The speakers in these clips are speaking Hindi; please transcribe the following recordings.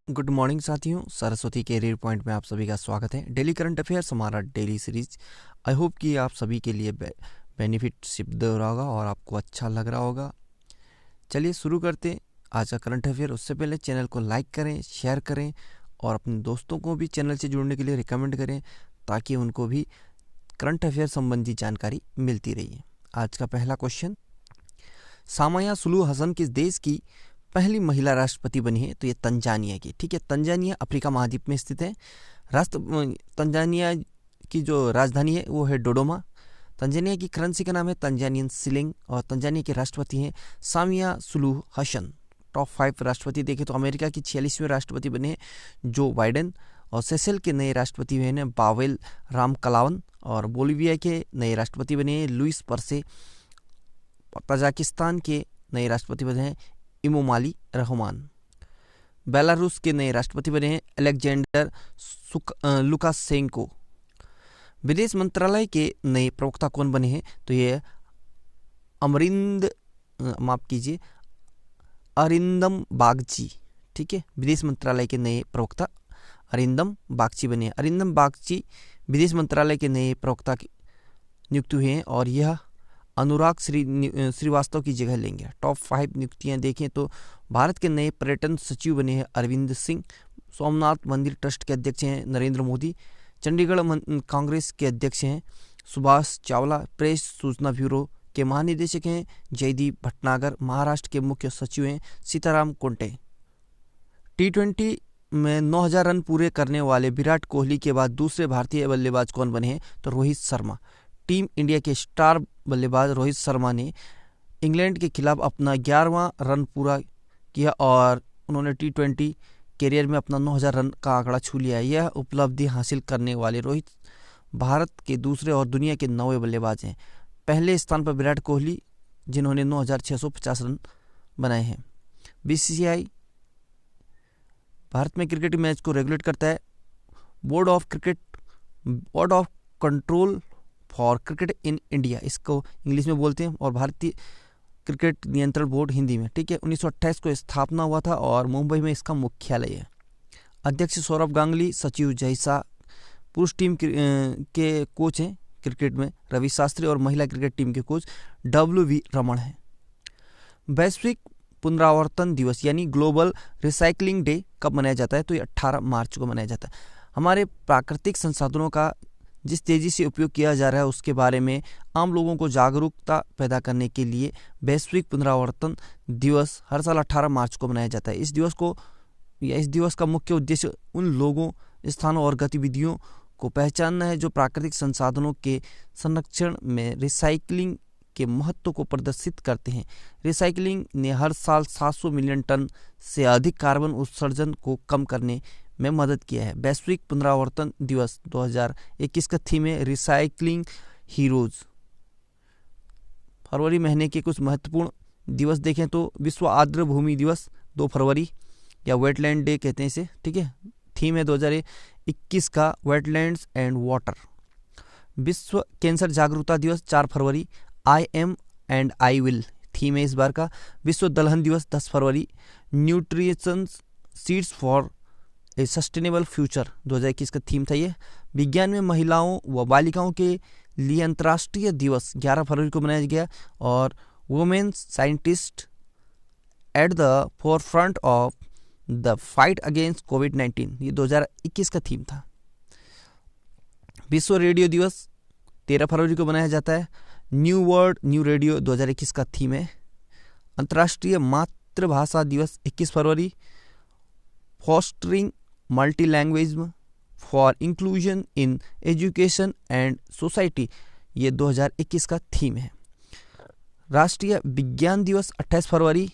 गुड मॉर्निंग साथियों, सरस्वती कैरियर पॉइंट में आप सभी का स्वागत है। डेली करंट अफेयर्स हमारा डेली सीरीज। आई होप कि आप सभी के लिए बेनिफिट सिद्ध हो रहा होगा और आपको अच्छा लग रहा होगा। चलिए शुरू करते हैं आज का करंट अफेयर। उससे पहले चैनल को लाइक करें, शेयर करें और अपने दोस्तों को भी चैनल से जुड़ने के लिए रिकमेंड करें ताकि उनको भी करंट अफेयर संबंधी जानकारी मिलती रही। आज का पहला क्वेश्चन, सामाया सुलू हसन किस देश की पहली महिला राष्ट्रपति बनी है? तो ये तंजानिया की। ठीक है, तंजानिया अफ्रीका महाद्वीप में स्थित है। तंजानिया की जो राजधानी है वो है डोडोमा। तंजानिया की करेंसी का नाम है तंजानियन शिलिंग और तंजानिया के राष्ट्रपति हैं सामिया सुलूह हसन। टॉप 5 राष्ट्रपति देखें तो अमेरिका की 46वें राष्ट्रपति बने हैं जो बाइडेन, और सेशेल के नए राष्ट्रपति हुए हैं पावेल रामकलावन, और बोलिविया के नए राष्ट्रपति बने हैं लुइस पर्से। तजाकिस्तान के नए राष्ट्रपति बने हैं इमोमाली रहमान। बेलारूस के नए राष्ट्रपति बने हैं अलेक्जेंडर लुकाशेंको। विदेश मंत्रालय के नए प्रवक्ता कौन बने हैं? तो ये अरिंदम बागची। ठीक है, विदेश मंत्रालय के नए प्रवक्ता अरिंदम बागची बने हैं। अरिंदम बागची विदेश मंत्रालय के नए प्रवक्ता नियुक्त हुए हैं और यह अनुराग श्रीवास्तव की जगह लेंगे। टॉप 5 नियुक्तियां देखें तो भारत के नए पर्यटन सचिव बने हैं अरविंद सिंह। सोमनाथ मंदिर ट्रस्ट के अध्यक्ष हैं नरेंद्र मोदी। चंडीगढ़ कांग्रेस के अध्यक्ष हैं सुभाष चावला। प्रेस सूचना ब्यूरो के महानिदेशक हैं जयदीप भटनागर। महाराष्ट्र के मुख्य सचिव हैं सीताराम कुंटे। T20 में 9000 रन पूरे करने वाले विराट कोहली के बाद दूसरे भारतीय बल्लेबाज कौन बने हैं? तो रोहित शर्मा। टीम इंडिया के स्टार बल्लेबाज रोहित शर्मा ने इंग्लैंड के खिलाफ अपना 11वां रन पूरा किया और उन्होंने T20 कैरियर में अपना 9000 रन का आंकड़ा छू लिया है। यह उपलब्धि हासिल करने वाले रोहित भारत के दूसरे और दुनिया के 9वें बल्लेबाज हैं। पहले स्थान पर विराट कोहली जिन्होंने 9650 रन बनाए हैं। BCCI भारत में क्रिकेट मैच को रेगुलेट करता है। Board of control for cricket in India, इसको इंग्लिश में बोलते हैं, और भारतीय क्रिकेट नियंत्रण बोर्ड हिंदी में। ठीक है, 1928 को स्थापना हुआ था और मुंबई में इसका मुख्यालय है। अध्यक्ष सौरभ गांगुली, सचिव जय शाह। पुरुष टीम के कोच हैं क्रिकेट में रवि शास्त्री और महिला क्रिकेट टीम के कोच WV रमन हैं। वैश्विक पुनरावर्तन दिवस यानी ग्लोबल रिसाइकलिंग डे कब मनाया जाता है? तो ये 18 मार्च को मनाया जाता है। हमारे प्राकृतिक संसाधनों का जिस तेज़ी से उपयोग किया जा रहा है उसके बारे में आम लोगों को जागरूकता पैदा करने के लिए वैश्विक पुनरावर्तन दिवस हर साल 18 मार्च को मनाया जाता है। इस दिवस का मुख्य उद्देश्य उन लोगों, स्थानों और गतिविधियों को पहचानना है जो प्राकृतिक संसाधनों के संरक्षण में रिसाइकलिंग के महत्व को प्रदर्शित करते हैं। रिसाइकलिंग ने हर साल 700 मिलियन टन से अधिक कार्बन उत्सर्जन को कम करने में मदद किया है। वैश्विक पुनरावर्तन दिवस 2021 का थीम है रिसाइकलिंग हीरोज। फरवरी महीने के कुछ महत्वपूर्ण दिवस देखें तो विश्व आर्द्र भूमि दिवस 2 फरवरी या वेटलैंड डे कहते हैं इसे। ठीक है, थीम है 2021 का वेटलैंड्स एंड वाटर। विश्व कैंसर जागरूकता दिवस 4 फरवरी। I am and I will theme है इस बार का। विश्व दलहन दिवस 10 फरवरी। Nutrition seeds for a sustainable future 2021 का थीम था ये। विज्ञान में महिलाओं व बालिकाओं के लिए अंतर्राष्ट्रीय दिवस 11 फरवरी को मनाया गया, और women scientist at the forefront of the fight against कोविड-19 ये 2021 का थीम था। विश्व रेडियो दिवस 13 फरवरी को मनाया जाता है। न्यू वर्ड न्यू रेडियो 2021 का थीम है। अंतर्राष्ट्रीय मातृभाषा दिवस 21 फरवरी। Fostering multilingualism for inclusion in education and society ये 2021 का थीम है। राष्ट्रीय विज्ञान दिवस 28 फरवरी।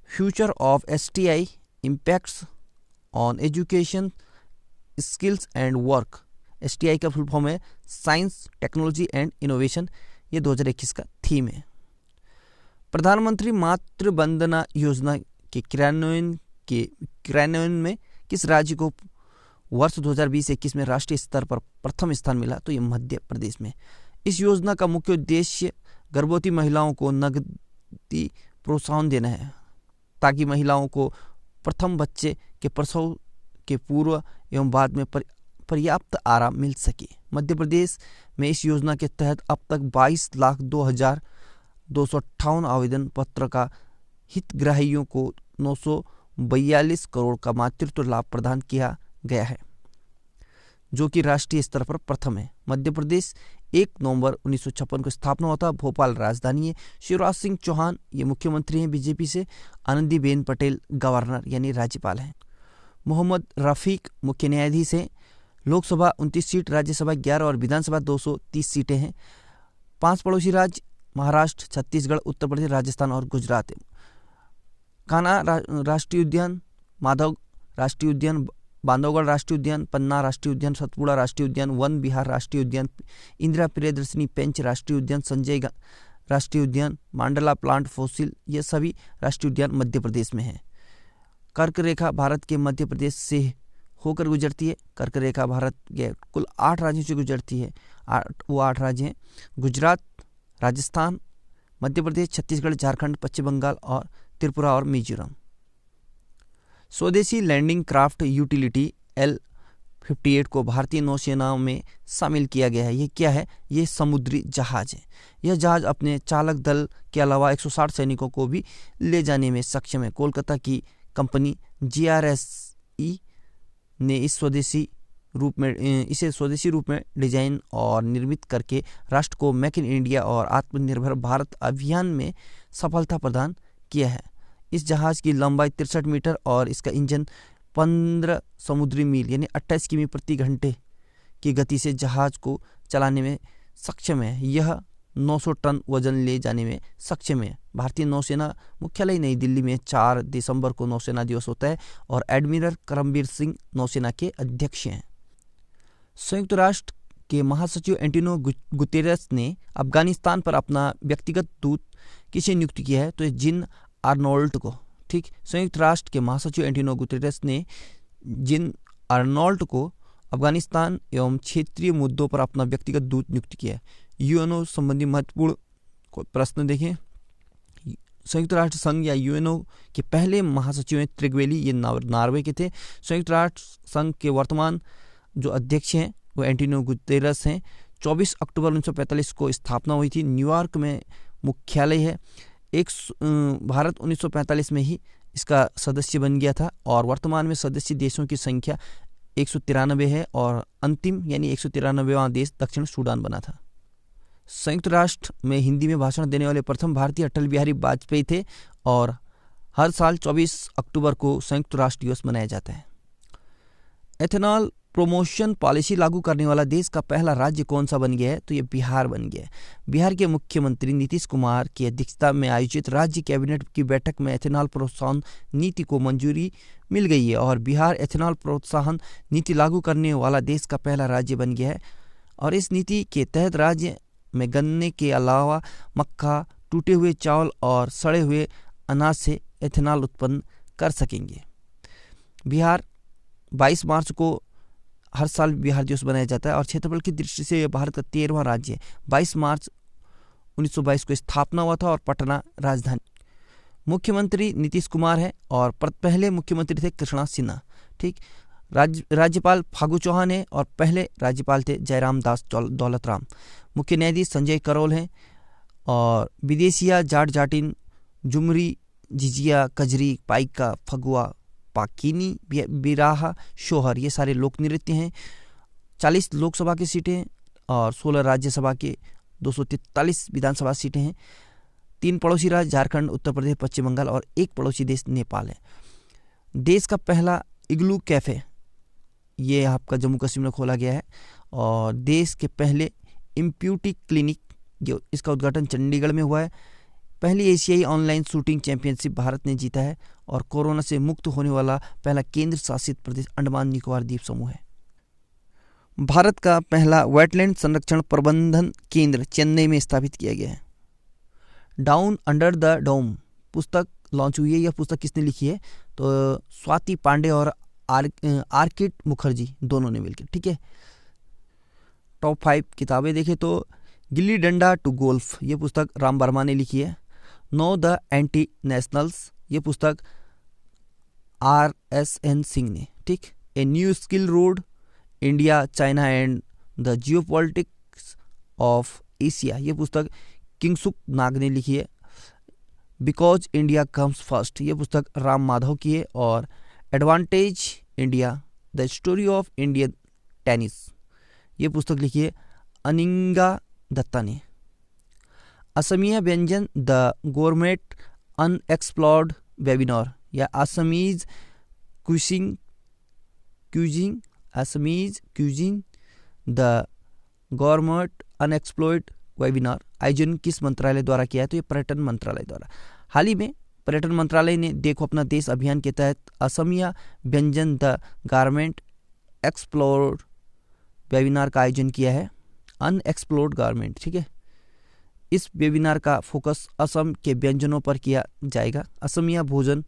Future of STI impacts on education skills and work, STI का फुल फॉर्म है साइंस टेक्नोलॉजी एंड इनोवेशन, ये 2021 का थीम है। प्रधानमंत्री मातृ वंदना योजना के क्रियान्वयन में किस राज्य को वर्ष 2020-21 में राष्ट्रीय स्तर पर प्रथम स्थान मिला? तो ये मध्य प्रदेश में। इस योजना का मुख्य उद्देश्य गर्भवती महिलाओं को नकदी प्रोत्साहन देना है ताकि महिलाओं को प्रथम बच्चे के प्रसव के पूर्व एवं बाद में पर्याप्त आराम मिल सके। मध्य प्रदेश में इस योजना के तहत अब तक 22,02,258 आवेदन पत्र का हितग्राहियों को 942 करोड़ का मातृत्व लाभ प्रदान किया गया है, जो कि राष्ट्रीय स्तर पर प्रथम है। मध्य प्रदेश 1 नवंबर 1956 को स्थापना हुआ था। भोपाल राजधानी है। शिवराज सिंह चौहान ये मुख्यमंत्री हैं बीजेपी से। आनंदीबेन पटेल गवर्नर यानी राज्यपाल हैं। मोहम्मद रफीक मुख्य न्यायाधीश हैं। लोकसभा 29 सीट, राज्यसभा 11 और विधानसभा 230 सीटें हैं। 5 पड़ोसी राज्य महाराष्ट्र, छत्तीसगढ़, उत्तर प्रदेश, राजस्थान और गुजरात है। कान्हा राष्ट्रीय उद्यान, माधव राष्ट्रीय उद्यान, बांधवगढ़ राष्ट्रीय उद्यान, पन्ना राष्ट्रीय उद्यान, सतपुड़ा राष्ट्रीय उद्यान, वन विहार राष्ट्रीय उद्यान, इंदिरा प्रियदर्शनी पेंच राष्ट्रीय उद्यान, संजय राष्ट्रीय उद्यान, मांडला प्लांट फॉसिल, ये सभी राष्ट्रीय उद्यान मध्य प्रदेश में हैं। कर्क रेखा भारत के मध्य प्रदेश से होकर गुजरती है। कर्क रेखा भारत के कुल 8 राज्यों से गुजरती है। वो 8 राज्य हैं: गुजरात, राजस्थान, मध्य प्रदेश, छत्तीसगढ़, झारखंड, पश्चिम बंगाल और त्रिपुरा और मिजोरम। स्वदेशी लैंडिंग क्राफ्ट यूटिलिटी L-58 को भारतीय नौसेना में शामिल किया गया है। ये क्या है? ये समुद्री जहाज है। यह जहाज अपने चालक दल के अलावा 160 सैनिकों को भी ले जाने में सक्षम है। कोलकाता की कंपनी GRSE ने इसे स्वदेशी रूप में डिजाइन और निर्मित करके राष्ट्र को मेक इन इंडिया और आत्मनिर्भर भारत अभियान में सफलता प्रदान किया है। इस जहाज की लंबाई 63 मीटर और इसका इंजन 15 समुद्री मील यानी 28 किमी प्रति घंटे की गति से जहाज को चलाने में सक्षम है। यह 900 टन वजन ले जाने में सक्षम है। भारतीय नौसेना मुख्यालय नई दिल्ली में 4 दिसंबर को नौसेना दिवस होता है और एडमिरल करमबीर सिंह नौसेना के अध्यक्ष हैं। संयुक्त राष्ट्र के महासचिव एंटोनियो गुतेरेस ने अफगानिस्तान पर अपना व्यक्तिगत दूत किसे नियुक्त किया है? तो जिन आर्नोल्ट को। ठीक, संयुक्त राष्ट्र के महासचिव एंटोनियो गुतेरेस ने जिन आर्नोल्ट को अफगानिस्तान एवं क्षेत्रीय मुद्दों पर अपना व्यक्तिगत दूत नियुक्त किया है। यूएनओ संबंधी महत्वपूर्ण प्रश्न देखें। संयुक्त राष्ट्र संघ या यूएनओ के पहले महासचिव हैं त्रिगवेली, ये नॉर्वे के थे। संयुक्त राष्ट्र संघ के वर्तमान जो अध्यक्ष हैं वो एंटोनियो गुतेरेस हैं। 24 अक्टूबर 1945 को स्थापना हुई थी। न्यूयॉर्क में मुख्यालय है। भारत 1945 में ही इसका सदस्य बन गया था और वर्तमान में सदस्य देशों की संख्या 193 है और अंतिम यानी 193वां देश दक्षिण सूडान बना था। संयुक्त राष्ट्र में हिंदी में भाषण देने वाले प्रथम भारतीय अटल बिहारी वाजपेयी थे और हर साल 24 अक्टूबर को संयुक्त राष्ट्र दिवस मनाया जाता है। एथेनॉल प्रमोशन पॉलिसी लागू करने वाला देश का पहला राज्य कौन सा बन गया है? तो ये बिहार बन गया है। बिहार के मुख्यमंत्री नीतीश कुमार की अध्यक्षता में आयोजित राज्य कैबिनेट की बैठक में एथेनॉल प्रोत्साहन नीति को मंजूरी मिल गई है और बिहार एथेनॉल प्रोत्साहन नीति लागू करने वाला देश का पहला राज्य बन गया है। और इस नीति के तहत राज्य में गन्ने के अलावा मक्का, टूटे हुए चावल और सड़े हुए अनाज से एथेनॉल उत्पन्न कर सकेंगे। बिहार 22 मार्च को हर साल बिहार दिवस मनाया जाता है और क्षेत्रफल की दृष्टि से भारत का 13वां राज्य है। 22 मार्च 1922 को स्थापना हुआ था और पटना राजधानी। मुख्यमंत्री नीतीश कुमार है और पहले मुख्यमंत्री थे कृष्णा सिन्हा। ठीक, राज्यपाल फागू चौहान है और पहले राज्यपाल थे जयराम दास दौलतराम। मुख्य न्यायाधीश संजय करोल हैं और विदेशिया, जाट जाटिन, जुमरी, झिझिया, कजरी, पाइका, फगुआ, पाकिनी, बिराहा, शोहर, ये सारे लोक नृत्य हैं। 40 लोकसभा की सीटें और 16 राज्यसभा के 243 विधानसभा सीटें हैं। 3 पड़ोसी राज्य झारखंड, उत्तर प्रदेश, पश्चिम बंगाल और 1 पड़ोसी देश नेपाल है। देश का पहला इग्लू कैफे ये आपका जम्मू कश्मीर में खोला गया है और देश के पहले इम्प्यूटी क्लिनिक जो इसका उद्घाटन चंडीगढ़ में हुआ है। पहली एशियाई ऑनलाइन शूटिंग चैंपियनशिप भारत ने जीता है और कोरोना से मुक्त होने वाला पहला केंद्र शासित प्रदेश अंडमान निकोबार द्वीप समूह है। भारत का पहला वेटलैंड संरक्षण प्रबंधन केंद्र चेन्नई में स्थापित किया गया है। डाउन अंडर द डोम पुस्तक लॉन्च हुई है। यह पुस्तक किसने लिखी है? तो स्वाति पांडे और आर्किट मुखर्जी दोनों ने मिलकर। ठीक है, टॉप 5 किताबें देखें तो गिल्ली डंडा टू गोल्फ ये पुस्तक राम वर्मा ने लिखी है। नो द एंटी नेशनल्स ये पुस्तक RSN सिंह ने, ठीक। A new skill road, India, China and the geopolitics of Asia, ये पुस्तक किंगसुक नाग ने लिखी है। बिकॉज इंडिया कम्स फर्स्ट, ये पुस्तक राम माधव की है। और advantage India, the story of Indian tennis, ये पुस्तक लिखी है अनिंगा दत्ता ने। असमिया व्यंजन, द गोरमेट अनएक्सप्लोर्ड वेबिनार, या Assamese causing the government unexplored webinar, आयोजन किस मंत्रालय द्वारा किया है? तो ये पर्यटन मंत्रालय द्वारा। हाल ही में पर्यटन मंत्रालय ने देखो अपना देश अभियान के तहत असमिया व्यंजन द गारमेंट एक्सप्लोर्ड वेबिनार का आयोजन किया है। अनएक्सप्लोर्ड गारमेंट, ठीक है। इस वेबिनार का फोकस असम के व्यंजनों पर किया जाएगा। असमिया भोजन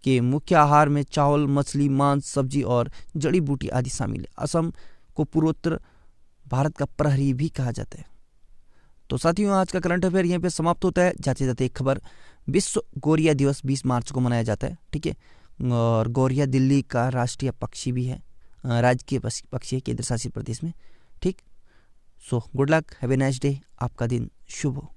के मुख्य आहार में चावल, मछली, मांस, सब्जी और जड़ी बूटी आदि शामिल है। असम को पूर्वोत्तर भारत का प्रहरी भी कहा जाता है। तो साथियों, आज का करंट अफेयर यहीं पे समाप्त होता है। जाते जाते एक खबर, विश्व गौरिया दिवस 20 मार्च को मनाया जाता है, ठीक है। और गौरिया दिल्ली का राष्ट्रीय पक्षी भी है, राजकीय पक्षी है केंद्र शासित प्रदेश में, ठीक। So good luck, have a nice day, आपका दिन शुभ हो।